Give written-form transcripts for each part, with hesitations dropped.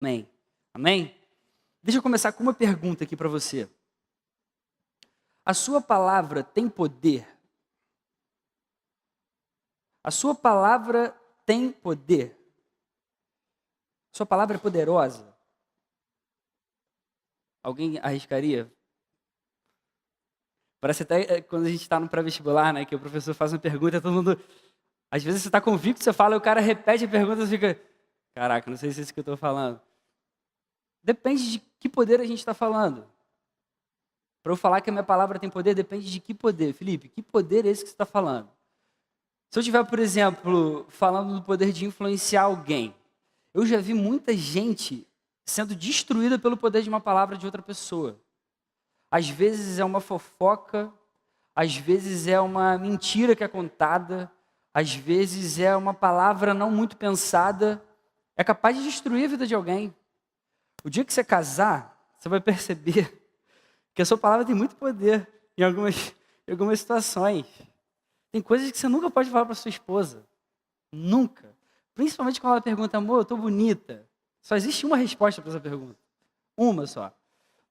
Amém. Amém? Deixa eu começar com uma pergunta aqui para você. A sua palavra tem poder? A sua palavra tem poder? A sua palavra é poderosa? Alguém arriscaria? Parece até quando a gente está no pré-vestibular, né? Que o professor faz uma pergunta, todo mundo... Às vezes você está convicto, você fala, e o cara repete a pergunta, você fica... Caraca, não sei se é isso que eu estou falando. Depende de que poder a gente está falando. Para eu falar que a minha palavra tem poder, depende de que poder. Felipe, que poder é esse que você está falando? Se eu estiver, por exemplo, falando do poder de influenciar alguém, eu já vi muita gente sendo destruída pelo poder de uma palavra de outra pessoa. Às vezes é uma fofoca, às vezes é uma mentira que é contada, às vezes é uma palavra não muito pensada, é capaz de destruir a vida de alguém. O dia que você casar, você vai perceber que a sua palavra tem muito poder em algumas situações. Tem coisas que você nunca pode falar para sua esposa. Nunca. Principalmente quando ela pergunta, amor, eu estou bonita. Só existe uma resposta para essa pergunta. Uma só.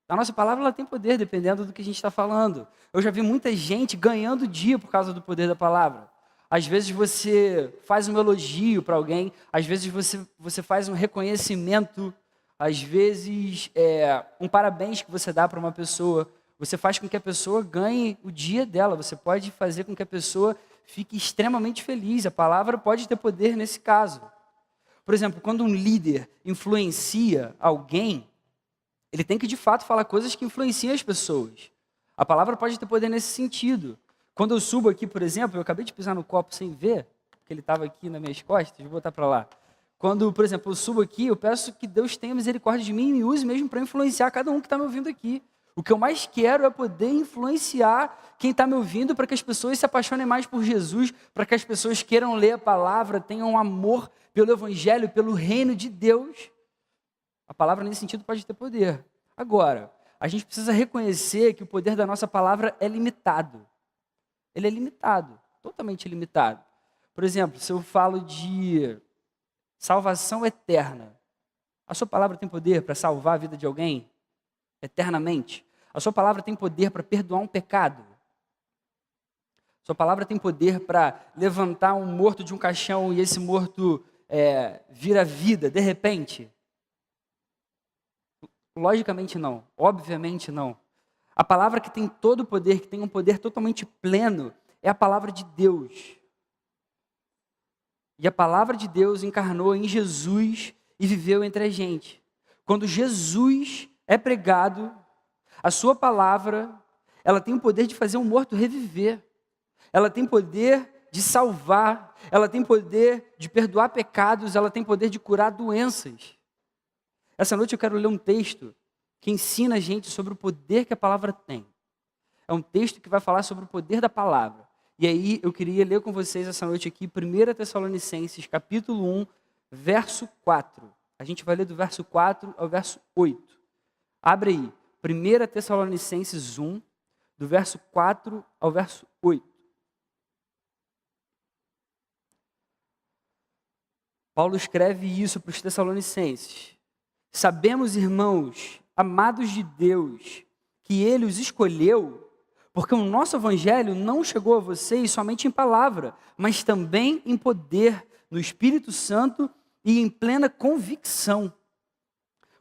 A nossa palavra ela tem poder, dependendo do que a gente está falando. Eu já vi muita gente ganhando dia por causa do poder da palavra. Às vezes você faz um elogio para alguém, às vezes você faz um reconhecimento, às vezes um parabéns que você dá para uma pessoa. Você faz com que a pessoa ganhe o dia dela. Você pode fazer com que a pessoa fique extremamente feliz. A palavra pode ter poder nesse caso. Por exemplo, quando um líder influencia alguém, ele tem que, de fato, falar coisas que influenciam as pessoas. A palavra pode ter poder nesse sentido. Quando eu subo aqui, por exemplo, eu acabei de pisar no copo sem ver, porque ele estava aqui nas minhas costas, vou botar para lá. Quando, por exemplo, eu subo aqui, eu peço que Deus tenha misericórdia de mim e me use mesmo para influenciar cada um que está me ouvindo aqui. O que eu mais quero é poder influenciar quem está me ouvindo para que as pessoas se apaixonem mais por Jesus, para que as pessoas queiram ler a palavra, tenham um amor pelo Evangelho, pelo reino de Deus. A palavra nesse sentido pode ter poder. Agora, a gente precisa reconhecer que o poder da nossa palavra é limitado. Ele é limitado, totalmente limitado. Por exemplo, se eu falo de salvação eterna, a sua palavra tem poder para salvar a vida de alguém eternamente? A sua palavra tem poder para perdoar um pecado? A sua palavra tem poder para levantar um morto de um caixão e esse morto vira vida de repente? Logicamente não, obviamente não. A palavra que tem todo o poder, que tem um poder totalmente pleno, é a palavra de Deus. E a palavra de Deus encarnou em Jesus e viveu entre a gente. Quando Jesus é pregado, a sua palavra, ela tem o poder de fazer um morto reviver. Ela tem poder de salvar, ela tem poder de perdoar pecados, ela tem poder de curar doenças. Essa noite eu quero ler um texto que ensina a gente sobre o poder que a palavra tem. É um texto que vai falar sobre o poder da palavra. E aí eu queria ler com vocês essa noite aqui 1 Tessalonicenses, capítulo 1, verso 4. A gente vai ler do verso 4 ao verso 8. Abre aí, 1 Tessalonicenses 1, do verso 4 ao verso 8. Paulo escreve isso para os Tessalonicenses. Sabemos, irmãos, amados de Deus, que Ele os escolheu, porque o nosso evangelho não chegou a vocês somente em palavra, mas também em poder, no Espírito Santo e em plena convicção.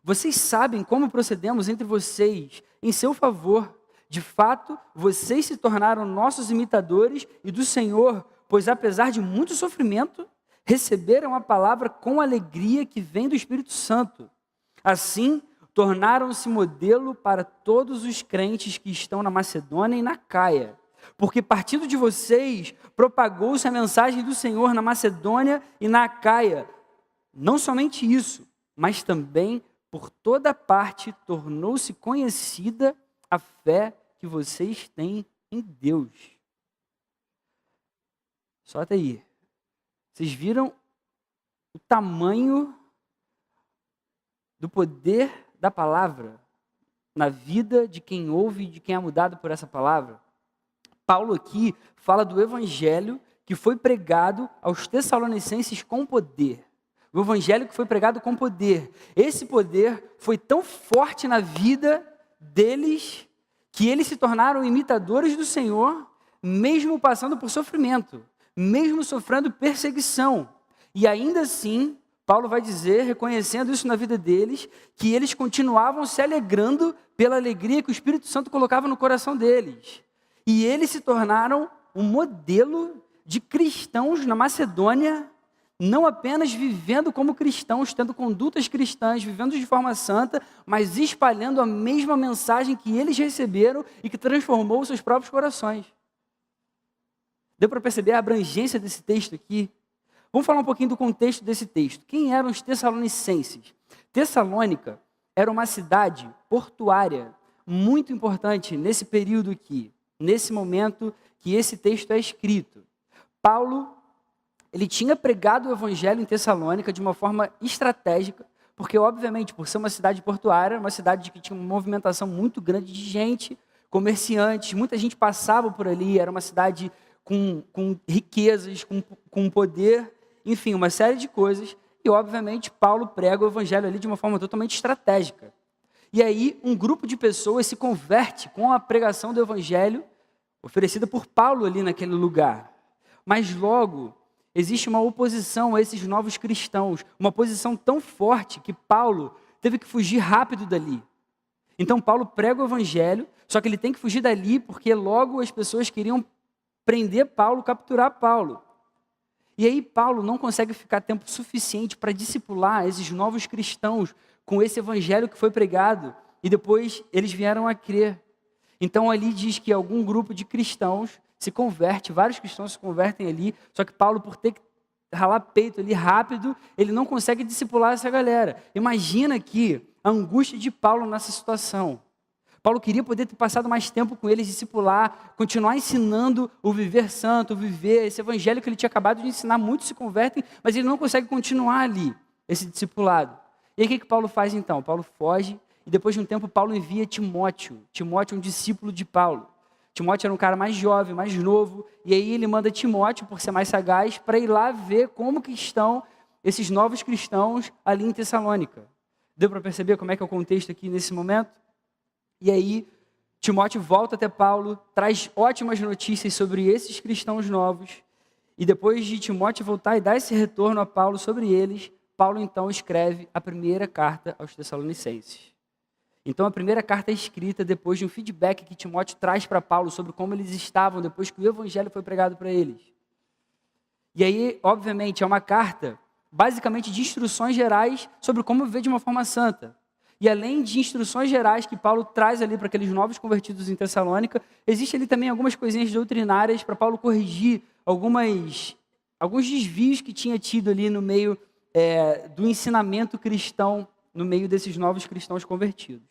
Vocês sabem como procedemos entre vocês em seu favor. De fato, vocês se tornaram nossos imitadores e do Senhor, pois apesar de muito sofrimento, receberam a palavra com alegria que vem do Espírito Santo. Assim, tornaram-se modelo para todos os crentes que estão na Macedônia e na Caia. Porque partindo de vocês, propagou-se a mensagem do Senhor na Macedônia e na Caia. Não somente isso, mas também por toda parte tornou-se conhecida a fé que vocês têm em Deus. Só até aí. Vocês viram o tamanho do poder da palavra na vida de quem ouve e de quem é mudado por essa palavra? Paulo aqui fala do evangelho que foi pregado aos Tessalonicenses com poder. O evangelho que foi pregado com poder. Esse poder foi tão forte na vida deles que eles se tornaram imitadores do Senhor, mesmo passando por sofrimento, mesmo sofrendo perseguição. E ainda assim, Paulo vai dizer, reconhecendo isso na vida deles, que eles continuavam se alegrando pela alegria que o Espírito Santo colocava no coração deles. E eles se tornaram um modelo de cristãos na Macedônia, não apenas vivendo como cristãos, tendo condutas cristãs, vivendo de forma santa, mas espalhando a mesma mensagem que eles receberam e que transformou os seus próprios corações. Deu para perceber a abrangência desse texto aqui? Vamos falar um pouquinho do contexto desse texto. Quem eram os tessalonicenses? Tessalônica era uma cidade portuária muito importante nesse período aqui, nesse momento que esse texto é escrito. Paulo, ele tinha pregado o evangelho em Tessalônica de uma forma estratégica, porque, obviamente, por ser uma cidade portuária, uma cidade que tinha uma movimentação muito grande de gente, comerciantes, muita gente passava por ali, era uma cidade com riquezas, com poder, enfim, uma série de coisas. E, obviamente, Paulo prega o evangelho ali de uma forma totalmente estratégica. E aí, um grupo de pessoas se converte com a pregação do evangelho oferecida por Paulo ali naquele lugar. Mas logo, existe uma oposição a esses novos cristãos, uma oposição tão forte que Paulo teve que fugir rápido dali. Então, Paulo prega o evangelho, só que ele tem que fugir dali porque logo as pessoas queriam prender Paulo, capturar Paulo. E aí Paulo não consegue ficar tempo suficiente para discipular esses novos cristãos com esse evangelho que foi pregado, e depois eles vieram a crer. Então ali diz que algum grupo de cristãos se converte, vários cristãos se convertem ali, só que Paulo, por ter que ralar peito ali rápido, ele não consegue discipular essa galera. Imagina aqui a angústia de Paulo nessa situação. Paulo queria poder ter passado mais tempo com eles, discipular, continuar ensinando o viver santo, o viver esse evangelho que ele tinha acabado de ensinar. Muitos se convertem, mas ele não consegue continuar ali, esse discipulado. E aí o que Paulo faz então? Paulo foge e depois de um tempo Paulo envia Timóteo. Timóteo é um discípulo de Paulo. Timóteo era um cara mais jovem, mais novo, e aí ele manda Timóteo, por ser mais sagaz, para ir lá ver como que estão esses novos cristãos ali em Tessalônica. Deu para perceber como é que é o contexto aqui nesse momento? E aí, Timóteo volta até Paulo, traz ótimas notícias sobre esses cristãos novos, e depois de Timóteo voltar e dar esse retorno a Paulo sobre eles, Paulo então escreve a primeira carta aos Tessalonicenses. Então a primeira carta é escrita depois de um feedback que Timóteo traz para Paulo sobre como eles estavam depois que o evangelho foi pregado para eles. E aí, obviamente, é uma carta basicamente de instruções gerais sobre como viver de uma forma santa. E além de instruções gerais que Paulo traz ali para aqueles novos convertidos em Tessalônica, existe ali também algumas coisinhas doutrinárias para Paulo corrigir alguns desvios que tinha tido ali no meio do ensinamento cristão, no meio desses novos cristãos convertidos.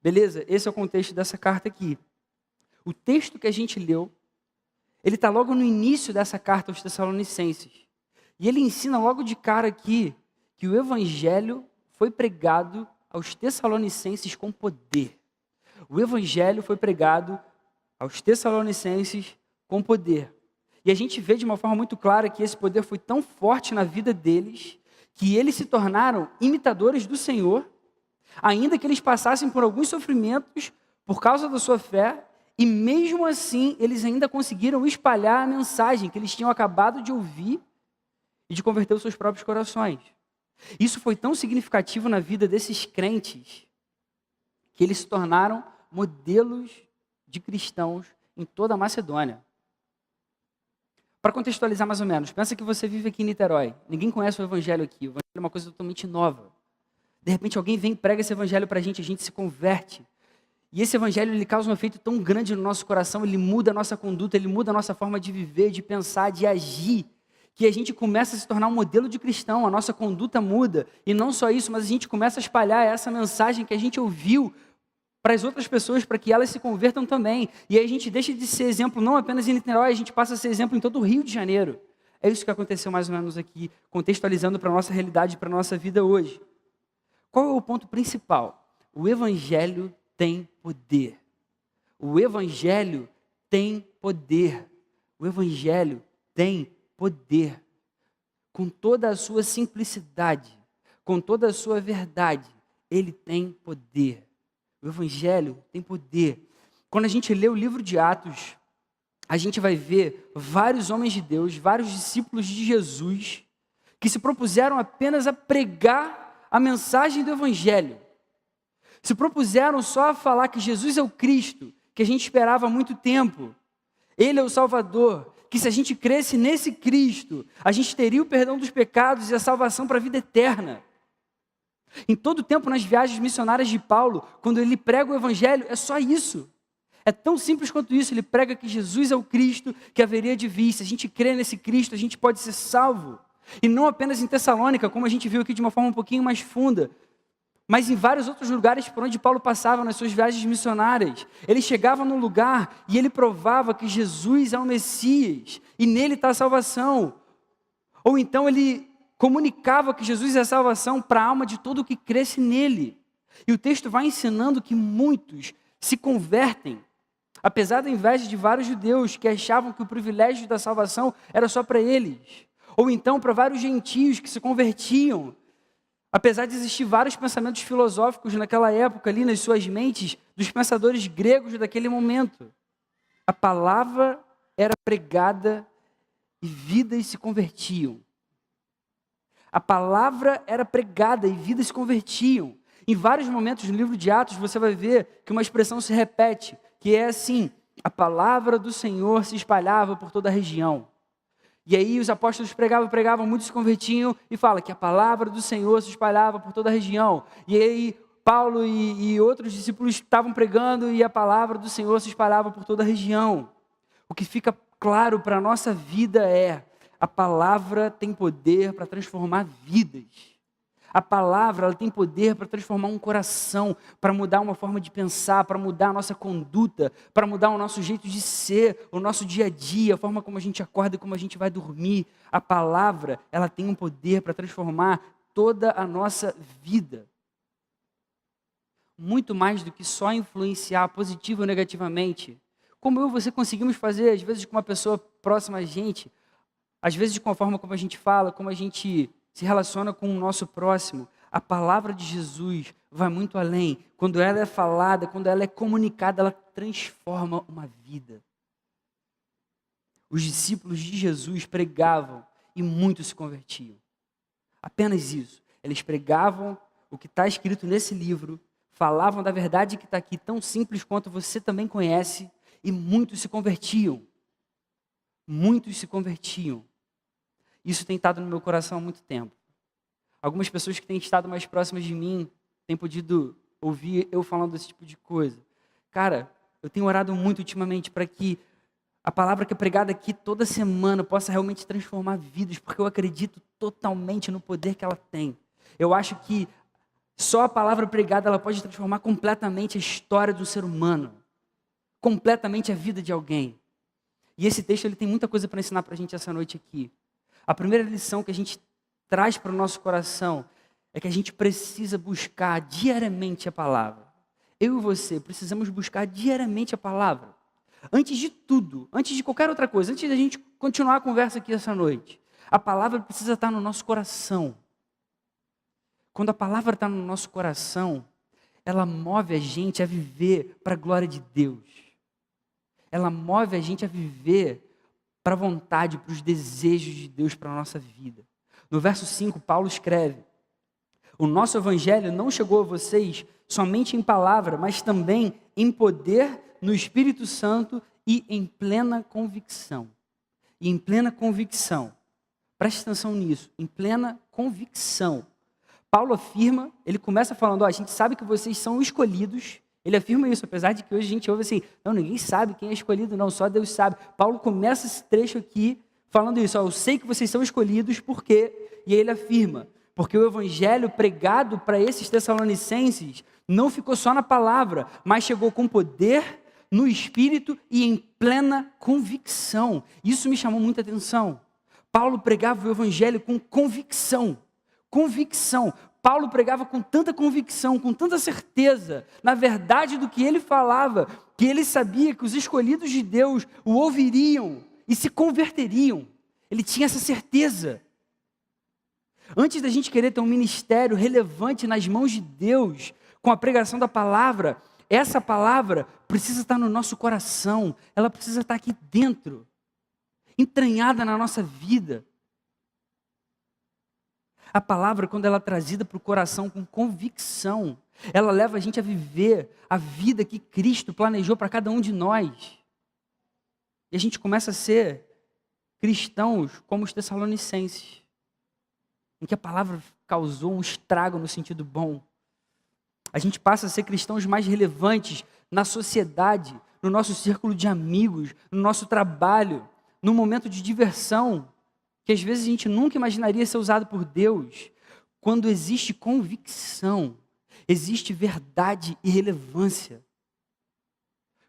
Beleza? Esse é o contexto dessa carta aqui. O texto que a gente leu, ele está logo no início dessa carta aos Tessalonicenses. E ele ensina logo de cara aqui que o evangelho foi pregado aos Tessalonicenses com poder. O evangelho foi pregado aos Tessalonicenses com poder. E a gente vê de uma forma muito clara que esse poder foi tão forte na vida deles, que eles se tornaram imitadores do Senhor, ainda que eles passassem por alguns sofrimentos por causa da sua fé, e mesmo assim eles ainda conseguiram espalhar a mensagem que eles tinham acabado de ouvir e de converter os seus próprios corações. Isso foi tão significativo na vida desses crentes que eles se tornaram modelos de cristãos em toda a Macedônia. Para contextualizar mais ou menos, pensa que você vive aqui em Niterói. Ninguém conhece o evangelho aqui. O evangelho é uma coisa totalmente nova. De repente alguém vem e prega esse evangelho para a gente se converte. E esse evangelho ele causa um efeito tão grande no nosso coração, ele muda a nossa conduta, ele muda a nossa forma de viver, de pensar, de agir, que a gente começa a se tornar um modelo de cristão, a nossa conduta muda. E não só isso, mas a gente começa a espalhar essa mensagem que a gente ouviu para as outras pessoas, para que elas se convertam também. E aí a gente deixa de ser exemplo não apenas em Niterói, a gente passa a ser exemplo em todo o Rio de Janeiro. É isso que aconteceu mais ou menos aqui, contextualizando para a nossa realidade, para a nossa vida hoje. Qual é o ponto principal? O evangelho tem poder. O evangelho tem poder. O evangelho tem poder. com toda a sua simplicidade, com toda a sua verdade, ele tem poder. O Evangelho tem poder. Quando a gente lê o livro de Atos, a gente vai ver vários homens de Deus, vários discípulos de Jesus, que se propuseram apenas a pregar a mensagem do Evangelho. Se propuseram só a falar que Jesus é o Cristo, que a gente esperava há muito tempo. Ele é o Salvador, que se a gente cresce nesse Cristo, a gente teria o perdão dos pecados e a salvação para a vida eterna. Em todo o tempo, nas viagens missionárias de Paulo, quando ele prega o Evangelho, é só isso. É tão simples quanto isso. Ele prega que Jesus é o Cristo que haveria de vir. Se a gente crê nesse Cristo, a gente pode ser salvo. E não apenas em Tessalônica, como a gente viu aqui de uma forma um pouquinho mais funda, mas em vários outros lugares por onde Paulo passava nas suas viagens missionárias. Ele chegava num lugar e ele provava que Jesus é o Messias e nele está a salvação. Ou então ele comunicava que Jesus é a salvação para a alma de todo o que cresce nele. E o texto vai ensinando que muitos se convertem, apesar da inveja de vários judeus que achavam que o privilégio da salvação era só para eles. Ou então para vários gentios que se convertiam, apesar de existir vários pensamentos filosóficos naquela época ali nas suas mentes, dos pensadores gregos daquele momento. A palavra era pregada e vidas se convertiam. A palavra era pregada e vidas se convertiam. Em vários momentos no livro de Atos você vai ver que uma expressão se repete, que é assim: a palavra do Senhor se espalhava por toda a região. E aí os apóstolos pregavam, muitos se convertiam, e fala que a palavra do Senhor se espalhava por toda a região. E aí Paulo e outros discípulos estavam pregando e a palavra do Senhor se espalhava por toda a região. O que fica claro para a nossa vida é: a palavra tem poder para transformar vidas. A palavra ela tem poder para transformar um coração, para mudar uma forma de pensar, para mudar a nossa conduta, para mudar o nosso jeito de ser, o nosso dia a dia, a forma como a gente acorda e como a gente vai dormir. A palavra ela tem um poder para transformar toda a nossa vida. Muito mais do que só influenciar positivo ou negativamente. Como eu e você conseguimos fazer, às vezes com uma pessoa próxima a gente, às vezes com a forma como a gente fala, como a gente se relaciona com o nosso próximo. A palavra de Jesus vai muito além. Quando ela é falada, quando ela é comunicada, ela transforma uma vida. Os discípulos de Jesus pregavam e muitos se convertiam. Apenas isso. Eles pregavam o que está escrito nesse livro, falavam da verdade que está aqui, tão simples quanto você também conhece, e muitos se convertiam. Muitos se convertiam. Isso tem estado no meu coração há muito tempo. Algumas pessoas que têm estado mais próximas de mim têm podido ouvir eu falando desse tipo de coisa. Cara, eu tenho orado muito ultimamente para que a palavra que é pregada aqui toda semana possa realmente transformar vidas, porque eu acredito totalmente no poder que ela tem. Eu acho que só a palavra pregada ela pode transformar completamente a história do ser humano, completamente a vida de alguém. E esse texto ele tem muita coisa para ensinar para a gente essa noite aqui. A primeira lição que a gente traz para o nosso coração é que a gente precisa buscar diariamente a palavra. Eu e você precisamos buscar diariamente a palavra. Antes de tudo, antes de qualquer outra coisa, antes da gente continuar a conversa aqui essa noite, a palavra precisa estar no nosso coração. Quando a palavra está no nosso coração, ela move a gente a viver para a glória de Deus. Ela move a gente a viver para a vontade, para os desejos de Deus para a nossa vida. No verso 5, Paulo escreve: o nosso evangelho não chegou a vocês somente em palavra, mas também em poder, no Espírito Santo e em plena convicção. E em plena convicção. Preste atenção nisso, em plena convicção. Paulo afirma, ele começa falando: a gente sabe que vocês são escolhidos. Ele afirma isso, apesar de que hoje a gente ouve assim: não, ninguém sabe quem é escolhido, não, só Deus sabe. Paulo começa esse trecho aqui falando isso: eu sei que vocês são escolhidos, por quê? E aí ele afirma: porque o evangelho pregado para esses tessalonicenses não ficou só na palavra, mas chegou com poder, no Espírito e em plena convicção. Isso me chamou muita atenção. Paulo pregava o evangelho com convicção. Convicção. Paulo pregava com tanta convicção, com tanta certeza, na verdade do que ele falava, que ele sabia que os escolhidos de Deus o ouviriam e se converteriam. Ele tinha essa certeza. Antes da gente querer ter um ministério relevante nas mãos de Deus, com a pregação da palavra, essa palavra precisa estar no nosso coração, ela precisa estar aqui dentro, entranhada na nossa vida. A palavra, quando ela é trazida para o coração com convicção, ela leva a gente a viver a vida que Cristo planejou para cada um de nós. E a gente começa a ser cristãos como os Tessalonicenses, em que a palavra causou um estrago no sentido bom. A gente passa a ser cristãos mais relevantes na sociedade, no nosso círculo de amigos, no nosso trabalho, no momento de diversão, que às vezes a gente nunca imaginaria ser usado por Deus. Quando existe convicção, existe verdade e relevância.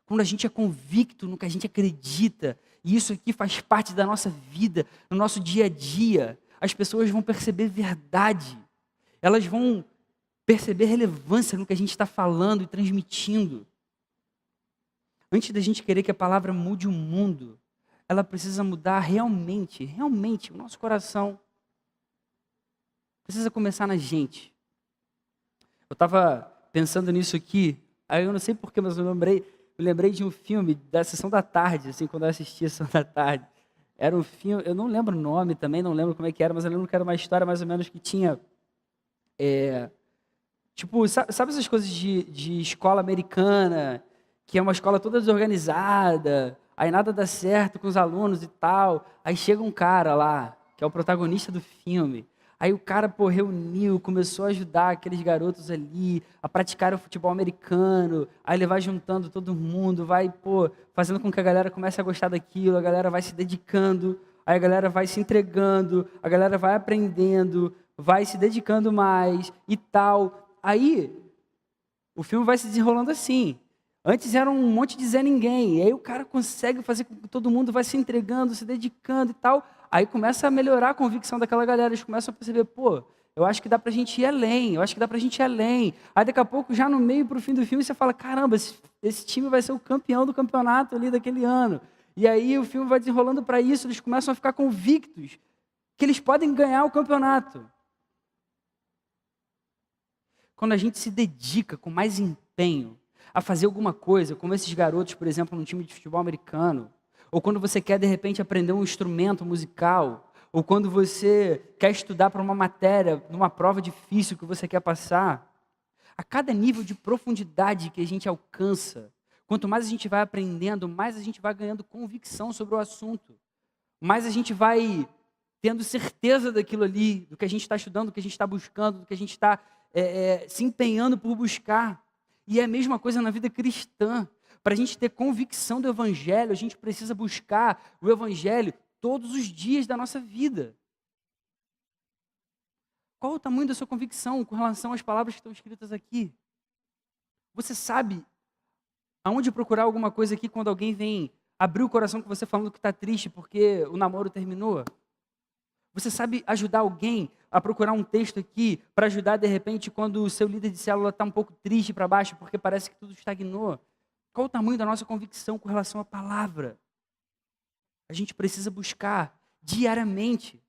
Quando a gente é convicto no que a gente acredita, e isso aqui faz parte da nossa vida, no nosso dia a dia, as pessoas vão perceber verdade, elas vão perceber relevância no que a gente está falando e transmitindo. Antes da gente querer que a palavra mude o mundo, ela precisa mudar realmente o nosso coração. Precisa começar na gente. Eu estava pensando nisso aqui, aí eu não sei porquê, mas eu lembrei de um filme da Sessão da Tarde, assim, quando eu assistia a Sessão da Tarde. Era um filme, eu não lembro o nome também, não lembro como é que era, mas eu lembro que era uma história mais ou menos que tinha... tipo, sabe essas coisas de escola americana, que é uma escola toda desorganizada, aí nada dá certo com os alunos e tal, aí chega um cara lá, que é o protagonista do filme, aí o cara, reuniu, começou a ajudar aqueles garotos ali a praticar o futebol americano, aí ele vai juntando todo mundo, vai, fazendo com que a galera comece a gostar daquilo, a galera vai se dedicando, aí a galera vai se entregando, a galera vai aprendendo, vai se dedicando mais e tal. Aí, o filme vai se desenrolando assim. Antes era um monte de Zé Ninguém, e aí o cara consegue fazer com que todo mundo vai se entregando, se dedicando e tal. Aí começa a melhorar a convicção daquela galera, eles começam a perceber, eu acho que dá pra gente ir além, Aí daqui a pouco, já no meio pro fim do filme, você fala, caramba, esse time vai ser o campeão do campeonato ali daquele ano. E aí o filme vai desenrolando para isso, eles começam a ficar convictos que eles podem ganhar o campeonato. Quando a gente se dedica com mais empenho a fazer alguma coisa, como esses garotos, por exemplo, num time de futebol americano, ou quando você quer, de repente, aprender um instrumento musical, ou quando você quer estudar para uma matéria, numa prova difícil que você quer passar, a cada nível de profundidade que a gente alcança, quanto mais a gente vai aprendendo, mais a gente vai ganhando convicção sobre o assunto, mais a gente vai tendo certeza daquilo ali, do que a gente está estudando, do que a gente está buscando, do que a gente está se empenhando por buscar. E é a mesma coisa na vida cristã. Para a gente ter convicção do Evangelho, a gente precisa buscar o Evangelho todos os dias da nossa vida. Qual o tamanho da sua convicção com relação às palavras que estão escritas aqui? Você sabe aonde procurar alguma coisa aqui quando alguém vem abrir o coração com você falando que está triste porque o namoro terminou? Você sabe ajudar alguém a procurar um texto aqui para ajudar, de repente, quando o seu líder de célula está um pouco triste para baixo porque parece que tudo estagnou? Qual o tamanho da nossa convicção com relação à palavra? A gente precisa buscar diariamente.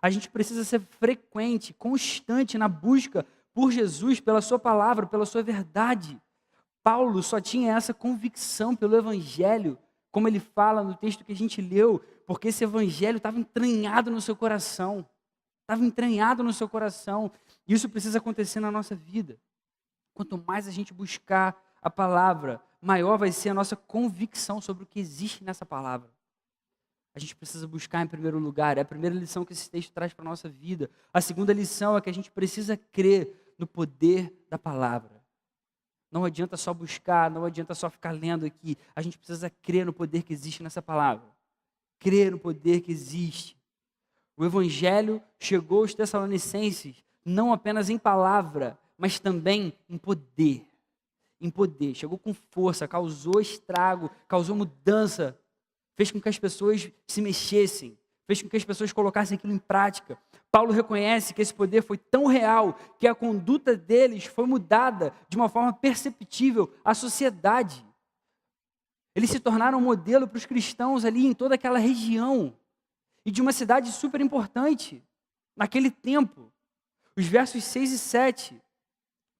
A gente precisa ser frequente, constante na busca por Jesus, pela sua palavra, pela sua verdade. Paulo só tinha essa convicção pelo Evangelho, como ele fala no texto que a gente leu, porque esse Evangelho estava entranhado no seu coração. Isso precisa acontecer na nossa vida. Quanto mais a gente buscar a palavra, maior vai ser a nossa convicção sobre o que existe nessa palavra. A gente precisa buscar em primeiro lugar, é a primeira lição que esse texto traz para a nossa vida. A segunda lição é que a gente precisa crer no poder da palavra. Não adianta só buscar, não adianta só ficar lendo aqui. A gente precisa crer no poder que existe nessa palavra. Crer no poder que existe. O Evangelho chegou aos Tessalonicenses não apenas em palavra, mas também em poder. Chegou com força, causou estrago, causou mudança, fez com que as pessoas se mexessem, fez com que as pessoas colocassem aquilo em prática. Paulo reconhece que esse poder foi tão real que a conduta deles foi mudada de uma forma perceptível à sociedade. Eles se tornaram um modelo para os cristãos ali em toda aquela região e de uma cidade super importante. naquele tempo. Os versos 6 e 7,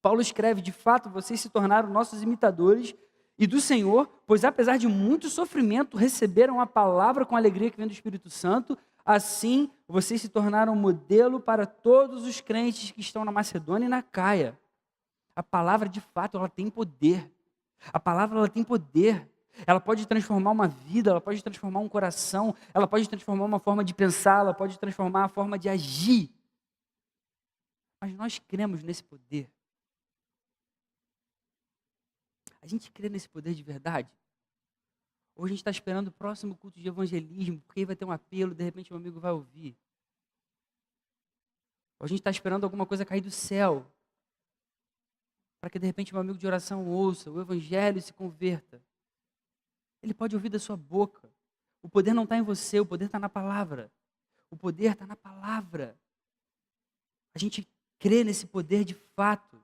Paulo escreve: de fato, vocês se tornaram nossos imitadores e do Senhor, pois apesar de muito sofrimento, receberam a palavra com a alegria que vem do Espírito Santo. Assim, vocês se tornaram modelo para todos os crentes que estão na Macedônia e na Caia. A palavra, de fato, ela tem poder. A palavra, ela tem poder. Ela pode transformar uma vida, ela pode transformar um coração, ela pode transformar uma forma de pensar, ela pode transformar a forma de agir. Mas nós cremos nesse poder. A gente crê nesse poder de verdade? Ou a gente está esperando o próximo culto de evangelismo, porque aí vai ter um apelo, de repente um amigo vai ouvir? Ou a gente está esperando alguma coisa cair do céu, para que de repente um amigo de oração ouça o evangelho e se converta? Ele pode ouvir da sua boca. O poder não está em você, o poder está na palavra. O poder está na palavra. A gente crê nesse poder de fato.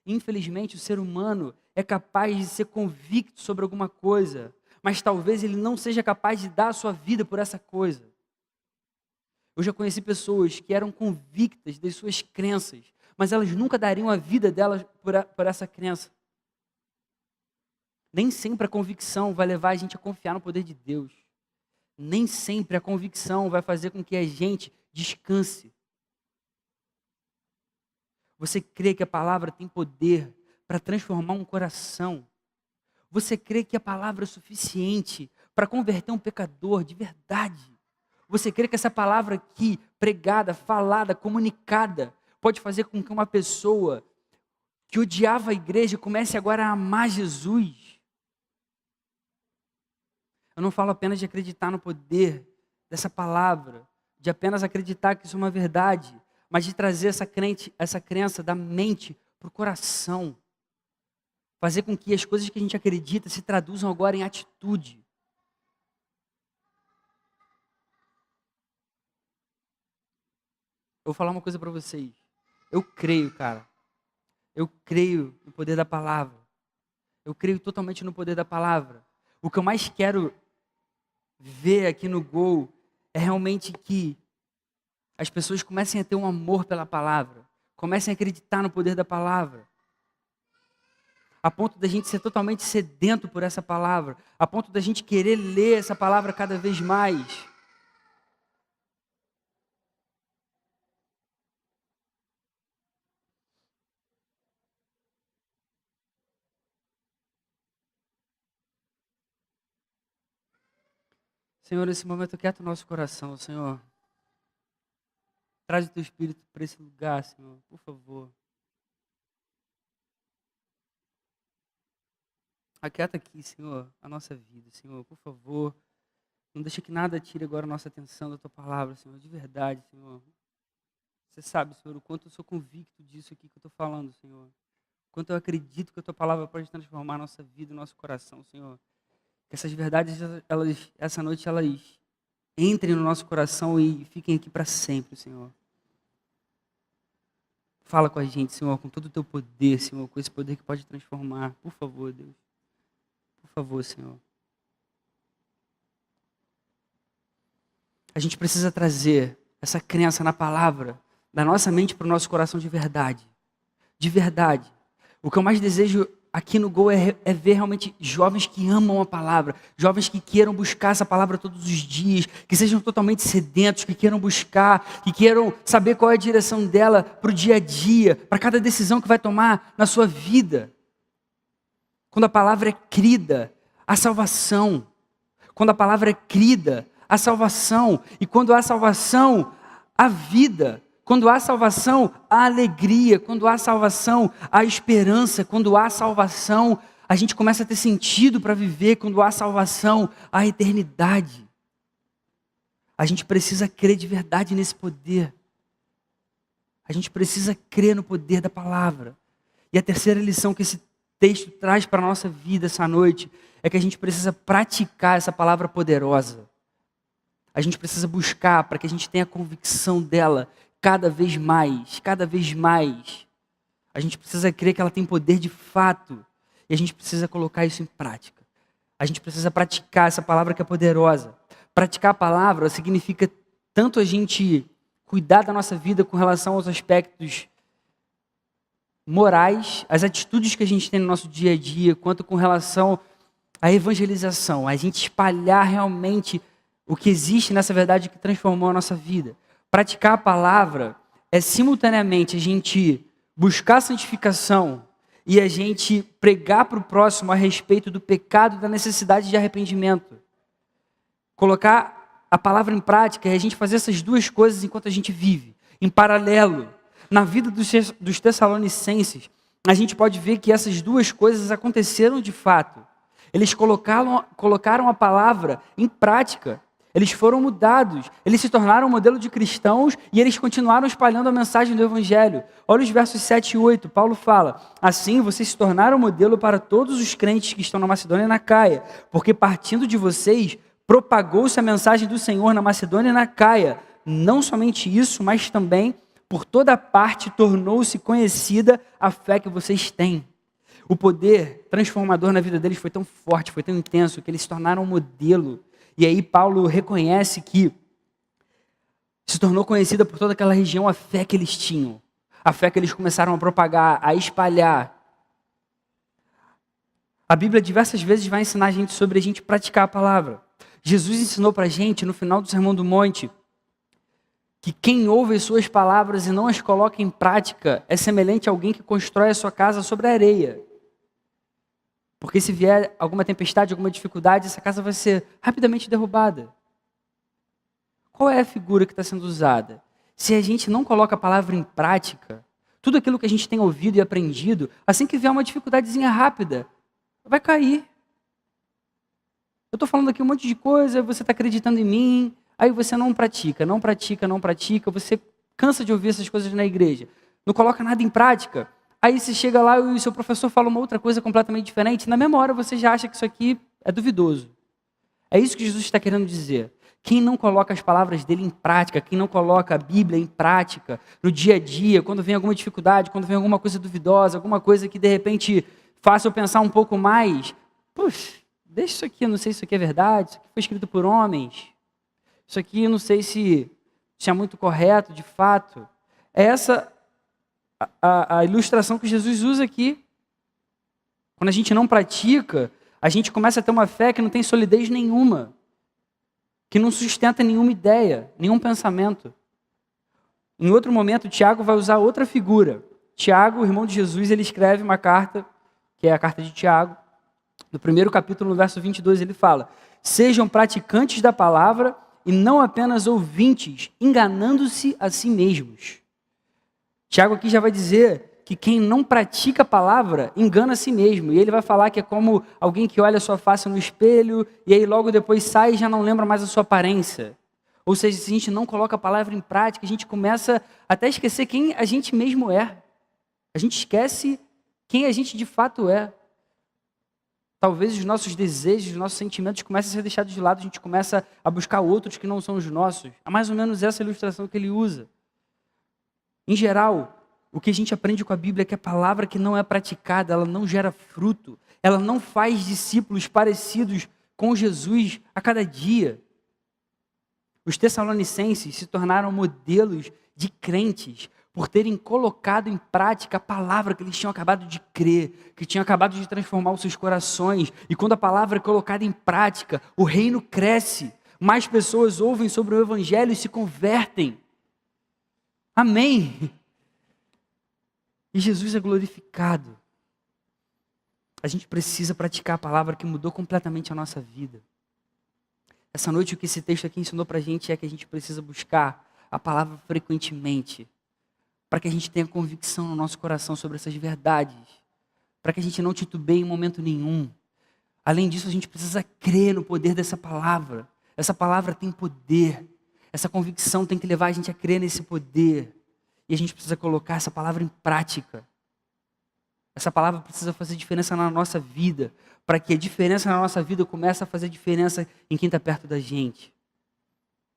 Infelizmente, o ser humano é capaz de ser convicto sobre alguma coisa, mas talvez ele não seja capaz de dar a sua vida por essa coisa. Eu já conheci pessoas que eram convictas das suas crenças, mas elas nunca dariam a vida delas por essa crença. Nem sempre a convicção vai levar a gente a confiar no poder de Deus. Nem sempre a convicção vai fazer com que a gente descanse. Você crê que a palavra tem poder para transformar um coração? Você crê que a palavra é suficiente para converter um pecador de verdade? Você crê que essa palavra aqui, pregada, falada, comunicada, pode fazer com que uma pessoa que odiava a igreja comece agora a amar Jesus? Eu não falo apenas de acreditar no poder dessa palavra, de apenas acreditar que isso é uma verdade, mas de trazer essa crença da mente para o coração. Fazer com que as coisas que a gente acredita se traduzam agora em atitude. Eu vou falar uma coisa para vocês. Eu creio, cara. Eu creio no poder da palavra. Eu creio totalmente no poder da palavra. O que eu mais quero ver aqui no Gol é realmente que as pessoas comecem a ter um amor pela palavra. Comecem a acreditar no poder da palavra. A ponto da gente ser totalmente sedento por essa palavra. A ponto da gente querer ler essa palavra cada vez mais. Senhor, nesse momento quieta o nosso coração, Senhor. Traz o teu Espírito para esse lugar, Senhor, por favor. Aquieta aqui, Senhor, a nossa vida, Senhor, por favor. Não deixa que nada tire agora a nossa atenção da tua palavra, Senhor, de verdade, Senhor. Você sabe, Senhor, o quanto eu sou convicto disso aqui que eu estou falando, Senhor. O quanto eu acredito que a tua palavra pode transformar a nossa vida e o nosso coração, Senhor. Que essas verdades, essa noite, elas entrem no nosso coração e fiquem aqui para sempre, Senhor. Fala com a gente, Senhor, com todo o teu poder, Senhor, com esse poder que pode transformar. Por favor, Deus. Por favor, Senhor. A gente precisa trazer essa crença na palavra da nossa mente para o nosso coração de verdade. De verdade. O que eu mais desejo aqui no Gol é ver realmente jovens que amam a palavra, jovens que queiram buscar essa palavra todos os dias, que sejam totalmente sedentos, que queiram buscar, que queiram saber qual é a direção dela para o dia a dia, para cada decisão que vai tomar na sua vida. Quando a palavra é crida, há salvação. Quando a palavra é crida, há salvação. E quando há salvação, há vida. Quando há salvação, há alegria. Quando há salvação, há esperança. Quando há salvação, a gente começa a ter sentido para viver. Quando há salvação, há eternidade. A gente precisa crer de verdade nesse poder. A gente precisa crer no poder da palavra. E a terceira lição que esse texto traz para a nossa vida essa noite é que a gente precisa praticar essa palavra poderosa. A gente precisa buscar para que a gente tenha convicção dela cada vez mais, cada vez mais. A gente precisa crer que ela tem poder de fato. E a gente precisa colocar isso em prática. A gente precisa praticar essa palavra que é poderosa. Praticar a palavra significa tanto a gente cuidar da nossa vida com relação aos aspectos morais, as atitudes que a gente tem no nosso dia a dia, quanto com relação à evangelização, a gente espalhar realmente o que existe nessa verdade que transformou a nossa vida. Praticar a palavra é simultaneamente a gente buscar a santificação e a gente pregar para o próximo a respeito do pecado e da necessidade de arrependimento. Colocar a palavra em prática é a gente fazer essas duas coisas enquanto a gente vive, em paralelo. Na vida dos Tessalonicenses, a gente pode ver que essas duas coisas aconteceram de fato. Eles colocaram a palavra em prática. Eles foram mudados. Eles se tornaram um modelo de cristãos e eles continuaram espalhando a mensagem do Evangelho. Olha os versos 7 e 8. Paulo fala: assim vocês se tornaram modelo para todos os crentes que estão na Macedônia e na Caia, porque partindo de vocês, propagou-se a mensagem do Senhor na Macedônia e na Caia. Não somente isso, mas também por toda parte tornou-se conhecida a fé que vocês têm. O poder transformador na vida deles foi tão forte, foi tão intenso, que eles se tornaram um modelo. E aí Paulo reconhece que se tornou conhecida por toda aquela região a fé que eles tinham. A fé que eles começaram a propagar, a espalhar. A Bíblia diversas vezes vai ensinar a gente sobre a gente praticar a palavra. Jesus ensinou para a gente, no final do Sermão do Monte, que quem ouve as suas palavras e não as coloca em prática é semelhante a alguém que constrói a sua casa sobre a areia. Porque se vier alguma tempestade, alguma dificuldade, essa casa vai ser rapidamente derrubada. Qual é a figura que está sendo usada? Se a gente não coloca a palavra em prática, tudo aquilo que a gente tem ouvido e aprendido, assim que vier uma dificuldadezinha rápida, vai cair. Eu estou falando aqui um monte de coisa, você está acreditando em mim, aí você não pratica, você cansa de ouvir essas coisas na igreja, não coloca nada em prática, aí você chega lá e o seu professor fala uma outra coisa completamente diferente, na mesma hora você já acha que isso aqui é duvidoso. É isso que Jesus está querendo dizer. Quem não coloca as palavras dele em prática, quem não coloca a Bíblia em prática, no dia a dia, quando vem alguma dificuldade, quando vem alguma coisa duvidosa, alguma coisa que de repente faça eu pensar um pouco mais, puxa, deixa isso aqui, eu não sei se isso aqui é verdade, isso aqui foi escrito por homens, isso aqui eu não sei se é muito correto, de fato. É essa a ilustração que Jesus usa aqui. Quando a gente não pratica, a gente começa a ter uma fé que não tem solidez nenhuma, que não sustenta nenhuma ideia, nenhum pensamento. Em outro momento, Tiago vai usar outra figura. Tiago, o irmão de Jesus, ele escreve uma carta, que é a carta de Tiago. No primeiro capítulo, no verso 22, ele fala: sejam praticantes da palavra e não apenas ouvintes, enganando-se a si mesmos. Tiago aqui já vai dizer que quem não pratica a palavra engana a si mesmo. E ele vai falar que é como alguém que olha a sua face no espelho e aí logo depois sai e já não lembra mais a sua aparência. Ou seja, se a gente não coloca a palavra em prática, a gente começa até a esquecer quem a gente mesmo é. A gente esquece quem a gente de fato é. Talvez os nossos desejos, os nossos sentimentos comecem a ser deixados de lado, a gente começa a buscar outros que não são os nossos. É mais ou menos essa ilustração que ele usa. Em geral, o que a gente aprende com a Bíblia é que a palavra que não é praticada, ela não gera fruto, ela não faz discípulos parecidos com Jesus a cada dia. Os Tessalonicenses se tornaram modelos de crentes por terem colocado em prática a palavra que eles tinham acabado de crer, que tinham acabado de transformar os seus corações. E quando a palavra é colocada em prática, o reino cresce, mais pessoas ouvem sobre o Evangelho e se convertem. Amém. E Jesus é glorificado. A gente precisa praticar a palavra que mudou completamente a nossa vida. Essa noite o que esse texto aqui ensinou para a gente é que a gente precisa buscar a palavra frequentemente, para que a gente tenha convicção no nosso coração sobre essas verdades, para que a gente não titubeie em momento nenhum. Além disso, a gente precisa crer no poder dessa palavra. Essa palavra tem poder. Essa convicção tem que levar a gente a crer nesse poder. E a gente precisa colocar essa palavra em prática. Essa palavra precisa fazer diferença na nossa vida, para que a diferença na nossa vida comece a fazer diferença em quem está perto da gente.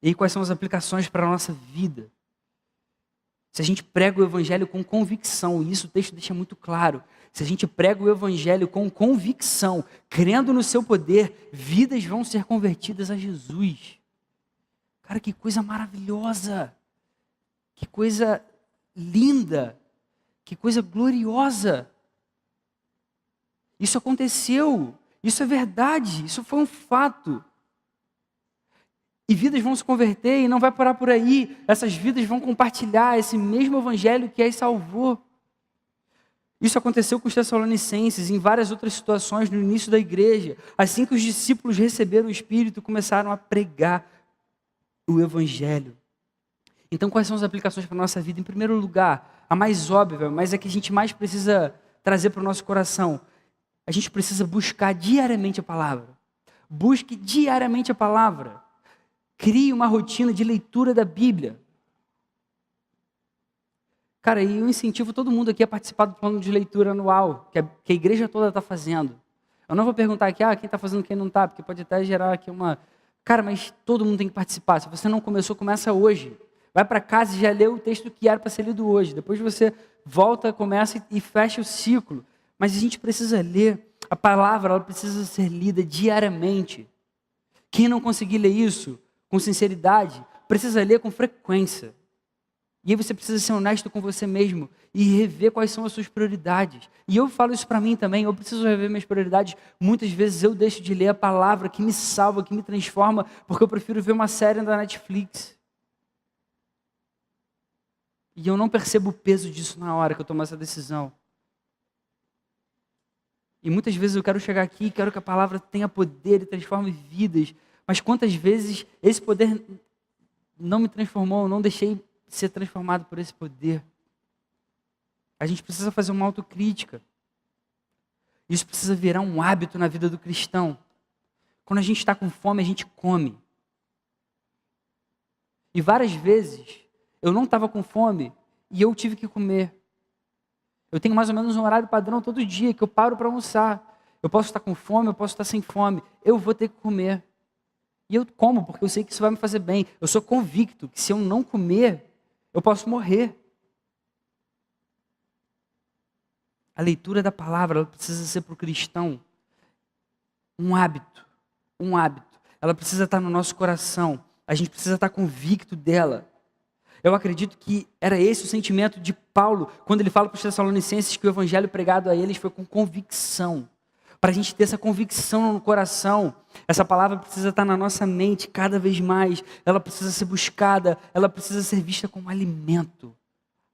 E aí, quais são as aplicações para a nossa vida? Se a gente prega o Evangelho com convicção, e isso o texto deixa muito claro, se a gente prega o Evangelho com convicção, crendo no seu poder, vidas vão ser convertidas a Jesus. Cara, que coisa maravilhosa! Que coisa linda, que coisa gloriosa. Isso aconteceu, isso é verdade, isso foi um fato. E vidas vão se converter e não vai parar por aí. Essas vidas vão compartilhar esse mesmo evangelho que as salvou. Isso aconteceu com os Tessalonicenses, em várias outras situações no início da igreja. Assim que os discípulos receberam o Espírito, começaram a pregar o evangelho. Então, quais são as aplicações para a nossa vida? Em primeiro lugar, a mais óbvia, mas a que a gente mais precisa trazer para o nosso coração. A gente precisa buscar diariamente a palavra. Busque diariamente a palavra. Crie uma rotina de leitura da Bíblia. Cara, e eu incentivo todo mundo aqui a participar do plano de leitura anual, que a igreja toda está fazendo. Eu não vou perguntar aqui, quem está fazendo, quem não está, porque pode até gerar aqui uma... Cara, mas todo mundo tem que participar. Se você não começou, começa hoje. Vai para casa e já lê o texto que era para ser lido hoje. Depois você volta, começa e fecha o ciclo. Mas a gente precisa ler. A palavra, ela precisa ser lida diariamente. Quem não conseguir ler isso com sinceridade, precisa ler com frequência. E aí você precisa ser honesto com você mesmo e rever quais são as suas prioridades. E eu falo isso para mim também, eu preciso rever minhas prioridades. Muitas vezes eu deixo de ler a palavra que me salva, que me transforma, porque eu prefiro ver uma série da Netflix. E eu não percebo o peso disso na hora que eu tomo essa decisão. E muitas vezes eu quero chegar aqui e quero que a palavra tenha poder e transforme vidas. Mas quantas vezes esse poder não me transformou, eu não deixei ser transformado por esse poder. A gente precisa fazer uma autocrítica. Isso precisa virar um hábito na vida do cristão. Quando a gente está com fome, a gente come. E várias vezes eu não estava com fome e eu tive que comer. Eu tenho mais ou menos um horário padrão todo dia que eu paro para almoçar. Eu posso estar com fome, eu posso estar sem fome. Eu vou ter que comer. E eu como porque eu sei que isso vai me fazer bem. Eu sou convicto que se eu não comer, eu posso morrer. A leitura da palavra, ela precisa ser para o cristão um hábito. Um hábito. Ela precisa estar no nosso coração. A gente precisa estar convicto dela. Eu acredito que era esse o sentimento de Paulo, quando ele fala para os Tessalonicenses que o evangelho pregado a eles foi com convicção. Para a gente ter essa convicção no coração, essa palavra precisa estar na nossa mente cada vez mais. Ela precisa ser buscada, ela precisa ser vista como alimento.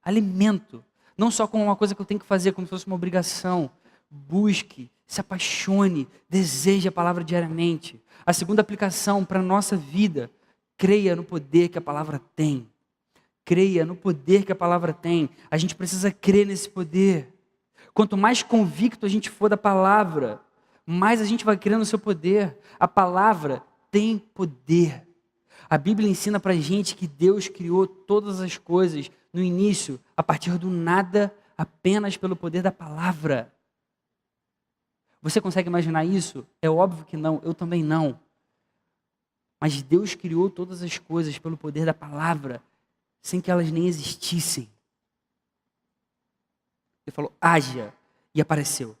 Alimento. Não só como uma coisa que eu tenho que fazer, como se fosse uma obrigação. Busque, se apaixone, deseje a palavra diariamente. A segunda aplicação para a nossa vida, creia no poder que a palavra tem. Creia no poder que a palavra tem. A gente precisa crer nesse poder. Quanto mais convicto a gente for da palavra, mais a gente vai crer no seu poder. A palavra tem poder. A Bíblia ensina para a gente que Deus criou todas as coisas no início, a partir do nada, apenas pelo poder da palavra. Você consegue imaginar isso? É óbvio que não, eu também não. Mas Deus criou todas as coisas pelo poder da palavra, sem que elas nem existissem. Ele falou, haja, e apareceu.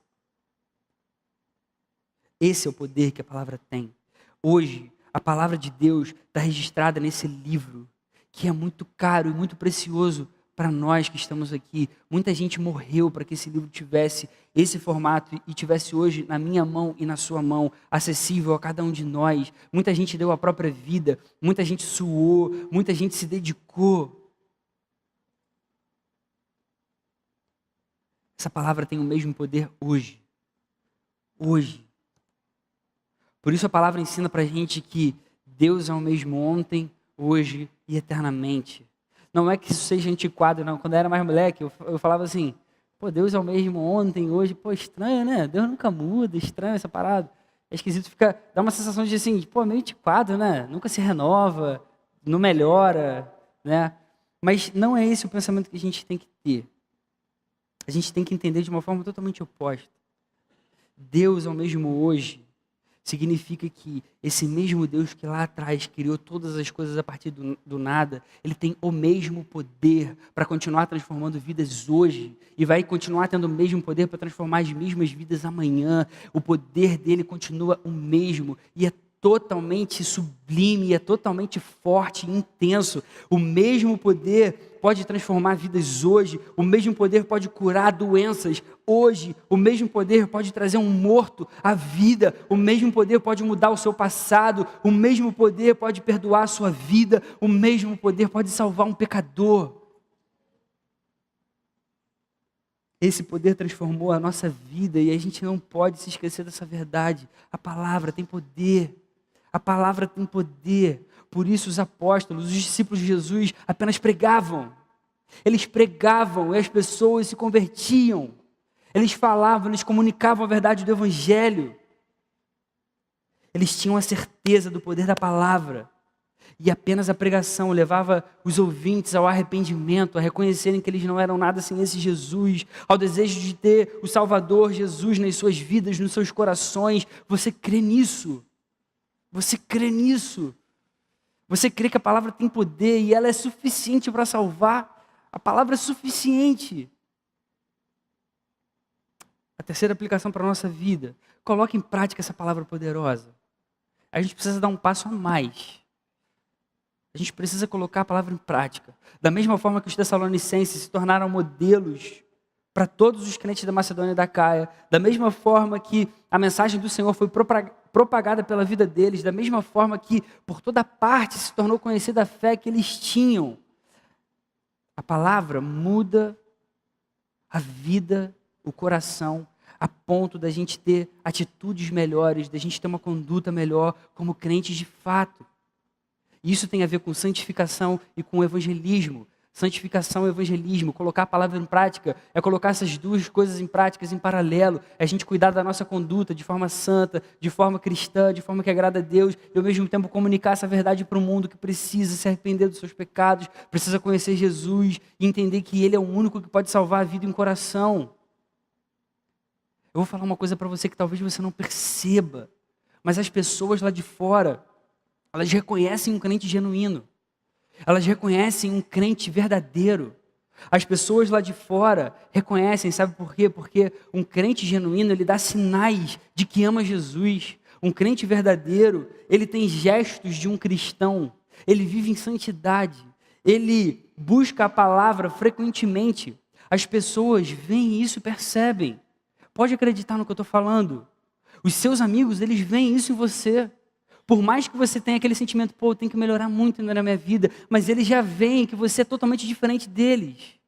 Esse é o poder que a palavra tem. Hoje, a palavra de Deus está registrada nesse livro, que é muito caro e muito precioso para nós que estamos aqui. Muita gente morreu para que esse livro tivesse esse formato e tivesse hoje na minha mão e na sua mão, acessível a cada um de nós. Muita gente deu a própria vida, muita gente suou, muita gente se dedicou. Essa palavra tem o mesmo poder hoje. Hoje. Por isso a palavra ensina para a gente que Deus é o mesmo ontem, hoje e eternamente. Não é que isso seja antiquado, não. Quando eu era mais moleque, eu falava assim, pô, Deus é o mesmo ontem, hoje. Pô, estranho, né? Deus nunca muda, estranho essa parada. É esquisito, dá uma sensação de assim, pô, meio antiquado, né? Nunca se renova, não melhora, né? Mas não é esse o pensamento que a gente tem que ter. A gente tem que entender de uma forma totalmente oposta. Deus é o mesmo hoje. Significa que esse mesmo Deus que lá atrás criou todas as coisas a partir do nada, Ele tem o mesmo poder para continuar transformando vidas hoje e vai continuar tendo o mesmo poder para transformar as mesmas vidas amanhã. O poder dele continua o mesmo e é totalmente sublime, é totalmente forte e intenso. O mesmo poder pode transformar vidas hoje, o mesmo poder pode curar doenças hoje, o mesmo poder pode trazer um morto à vida, o mesmo poder pode mudar o seu passado, o mesmo poder pode perdoar a sua vida, o mesmo poder pode salvar um pecador. Esse poder transformou a nossa vida e a gente não pode se esquecer dessa verdade. A palavra tem poder. A palavra tem poder. Por isso os apóstolos, os discípulos de Jesus apenas pregavam. Eles pregavam e as pessoas se convertiam. Eles falavam, eles comunicavam a verdade do Evangelho. Eles tinham a certeza do poder da palavra. E apenas a pregação levava os ouvintes ao arrependimento, a reconhecerem que eles não eram nada sem esse Jesus, ao desejo de ter o Salvador Jesus nas suas vidas, nos seus corações. Você crê nisso? Você crê nisso? Você crê que a palavra tem poder e ela é suficiente para salvar? A palavra é suficiente. A terceira aplicação para a nossa vida. Coloque em prática essa palavra poderosa. A gente precisa dar um passo a mais. A gente precisa colocar a palavra em prática. Da mesma forma que os tessalonicenses se tornaram modelos para todos os crentes da Macedônia e da Caia, da mesma forma que a mensagem do Senhor foi propagada pela vida deles, da mesma forma que por toda parte se tornou conhecida a fé que eles tinham. A palavra muda a vida, o coração, a ponto da gente ter atitudes melhores, da gente ter uma conduta melhor como crentes de fato. Isso tem a ver com santificação e com evangelismo. Santificação e evangelismo, colocar a palavra em prática, é colocar essas duas coisas em práticas em paralelo, é a gente cuidar da nossa conduta de forma santa, de forma cristã, de forma que agrada a Deus, e ao mesmo tempo comunicar essa verdade para o mundo que precisa se arrepender dos seus pecados, precisa conhecer Jesus e entender que Ele é o único que pode salvar a vida e um coração. Eu vou falar uma coisa para você que talvez você não perceba, mas as pessoas lá de fora, elas reconhecem um crente genuíno. Elas reconhecem um crente verdadeiro. As pessoas lá de fora reconhecem, sabe por quê? Porque um crente genuíno, ele dá sinais de que ama Jesus. Um crente verdadeiro, ele tem gestos de um cristão. Ele vive em santidade. Ele busca a palavra frequentemente. As pessoas veem isso e percebem. Pode acreditar no que eu estou falando. Os seus amigos, eles veem isso em você. Por mais que você tenha aquele sentimento, eu tenho que melhorar muito na minha vida, mas eles já veem que você é totalmente diferente deles.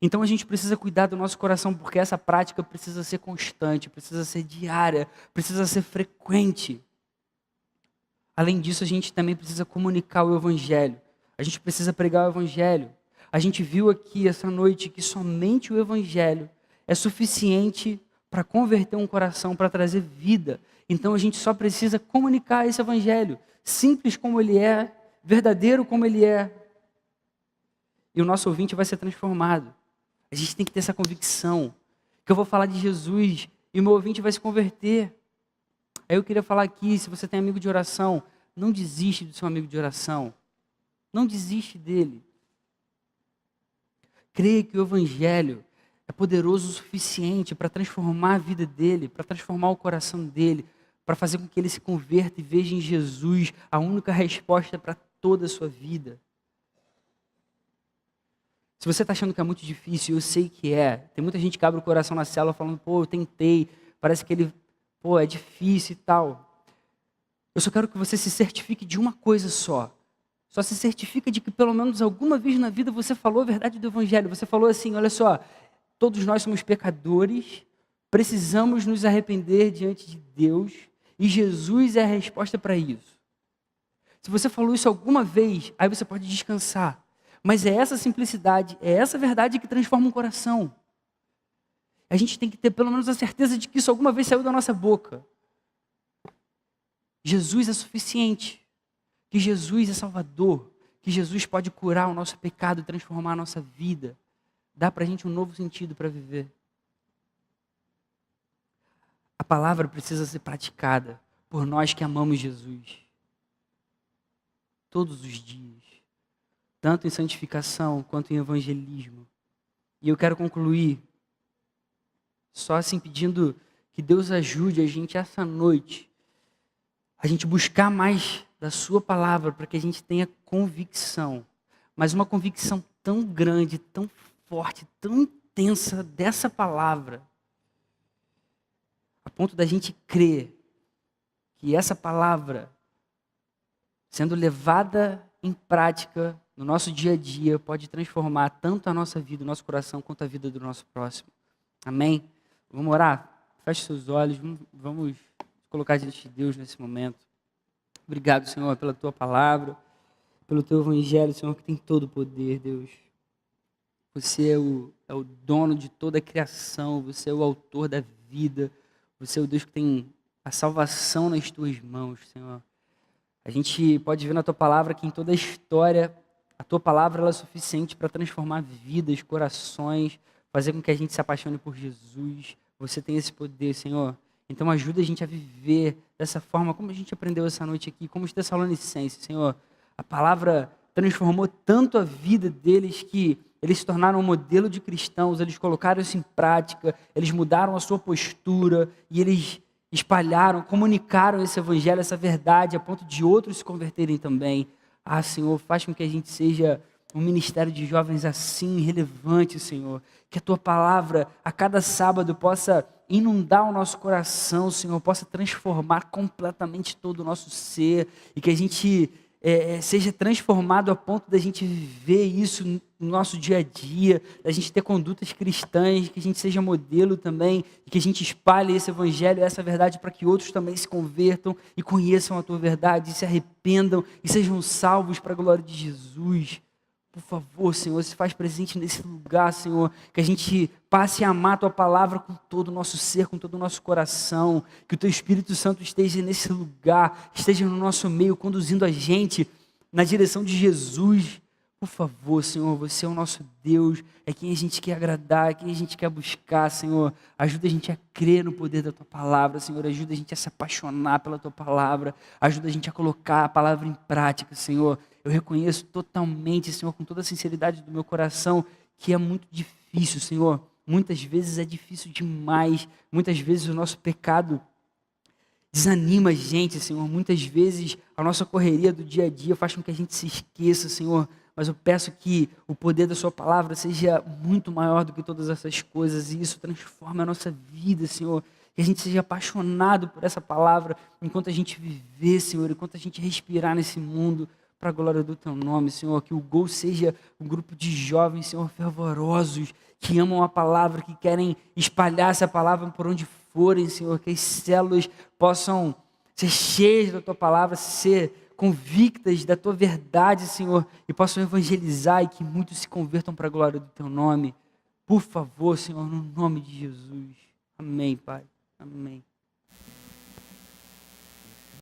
Então a gente precisa cuidar do nosso coração, porque essa prática precisa ser constante, precisa ser diária, precisa ser frequente. Além disso, a gente também precisa comunicar o Evangelho. A gente precisa pregar o Evangelho. A gente viu aqui essa noite que somente o Evangelho é suficiente para converter um coração, para trazer vida. Então a gente só precisa comunicar esse Evangelho, simples como ele é, verdadeiro como ele é. E o nosso ouvinte vai ser transformado. A gente tem que ter essa convicção, que eu vou falar de Jesus e o meu ouvinte vai se converter. Aí eu queria falar aqui, se você tem amigo de oração, não desiste do seu amigo de oração. Não desiste dele. Creia que o Evangelho é poderoso o suficiente para transformar a vida dele, para transformar o coração dele, para fazer com que ele se converta e veja em Jesus a única resposta para toda a sua vida. Se você está achando que é muito difícil, eu sei que é. Tem muita gente que abre o coração na célula falando, eu tentei, parece que ele, é difícil e tal. Eu só quero que você se certifique de uma coisa só. Só se certifica de que pelo menos alguma vez na vida você falou a verdade do Evangelho. Você falou assim, olha só, todos nós somos pecadores, precisamos nos arrepender diante de Deus e Jesus é a resposta para isso. Se você falou isso alguma vez, aí você pode descansar. Mas é essa simplicidade, é essa verdade que transforma um coração. A gente tem que ter pelo menos a certeza de que isso alguma vez saiu da nossa boca. Jesus é suficiente. Que Jesus é Salvador. Que Jesus pode curar o nosso pecado e transformar a nossa vida. Dá para a gente um novo sentido para viver. A palavra precisa ser praticada por nós que amamos Jesus. Todos os dias. Tanto em santificação quanto em evangelismo. E eu quero concluir só assim pedindo que Deus ajude a gente essa noite. A gente buscar mais da sua palavra para que a gente tenha convicção. mas uma convicção tão grande, tão forte, tão intensa dessa palavra, a ponto da gente crer que essa palavra, sendo levada em prática no nosso dia a dia, pode transformar tanto a nossa vida, o nosso coração, quanto a vida do nosso próximo. Amém? Vamos orar? Feche seus olhos, vamos colocar diante de Deus nesse momento. Obrigado, Senhor, pela Tua palavra, pelo Teu Evangelho, Senhor, que tem todo o poder, Deus. Você é o dono de toda a criação, você é o autor da vida, você é o Deus que tem a salvação nas Tuas mãos, Senhor. A gente pode ver na Tua palavra que em toda a história, a Tua palavra ela é suficiente para transformar vidas, corações, fazer com que a gente se apaixone por Jesus. Você tem esse poder, Senhor. Então ajuda a gente a viver dessa forma, como a gente aprendeu essa noite aqui, como os Tessalonicenses, Senhor. A palavra transformou tanto a vida deles que eles se tornaram um modelo de cristãos, eles colocaram isso em prática, eles mudaram a sua postura e eles espalharam, comunicaram esse evangelho, essa verdade, a ponto de outros se converterem também. Ah, Senhor, faz com que a gente seja um ministério de jovens assim, relevante, Senhor. Que a Tua palavra, a cada sábado, possa inundar o nosso coração, Senhor, possa transformar completamente todo o nosso ser e que a gente seja transformado a ponto da gente viver isso no nosso dia a dia, da gente ter condutas cristãs, que a gente seja modelo também, e que a gente espalhe esse evangelho, essa verdade, para que outros também se convertam e conheçam a Tua verdade, e se arrependam e sejam salvos para a glória de Jesus. Por favor, Senhor, se faz presente nesse lugar, Senhor, que a gente passe a amar a Tua palavra com todo o nosso ser, com todo o nosso coração, que o Teu Espírito Santo esteja nesse lugar, esteja no nosso meio, conduzindo a gente na direção de Jesus. Por favor, Senhor, Você é o nosso Deus, é quem a gente quer agradar, é quem a gente quer buscar, Senhor. Ajuda a gente a crer no poder da Tua palavra, Senhor, ajuda a gente a se apaixonar pela Tua palavra, ajuda a gente a colocar a palavra em prática, Senhor. Eu reconheço totalmente, Senhor, com toda a sinceridade do meu coração, que é muito difícil, Senhor. Muitas vezes é difícil demais. Muitas vezes o nosso pecado desanima a gente, Senhor. Muitas vezes a nossa correria do dia a dia faz com que a gente se esqueça, Senhor. Mas eu peço que o poder da Sua palavra seja muito maior do que todas essas coisas e isso transforme a nossa vida, Senhor. Que a gente seja apaixonado por essa palavra enquanto a gente viver, Senhor, enquanto a gente respirar nesse mundo, para a glória do Teu nome, Senhor. Que o Gol seja um grupo de jovens, Senhor, fervorosos, que amam a palavra, que querem espalhar essa palavra por onde forem, Senhor. Que as células possam ser cheias da Tua palavra, ser convictas da Tua verdade, Senhor, e possam evangelizar e que muitos se convertam para a glória do Teu nome. Por favor, Senhor, no nome de Jesus. Amém, Pai. Amém.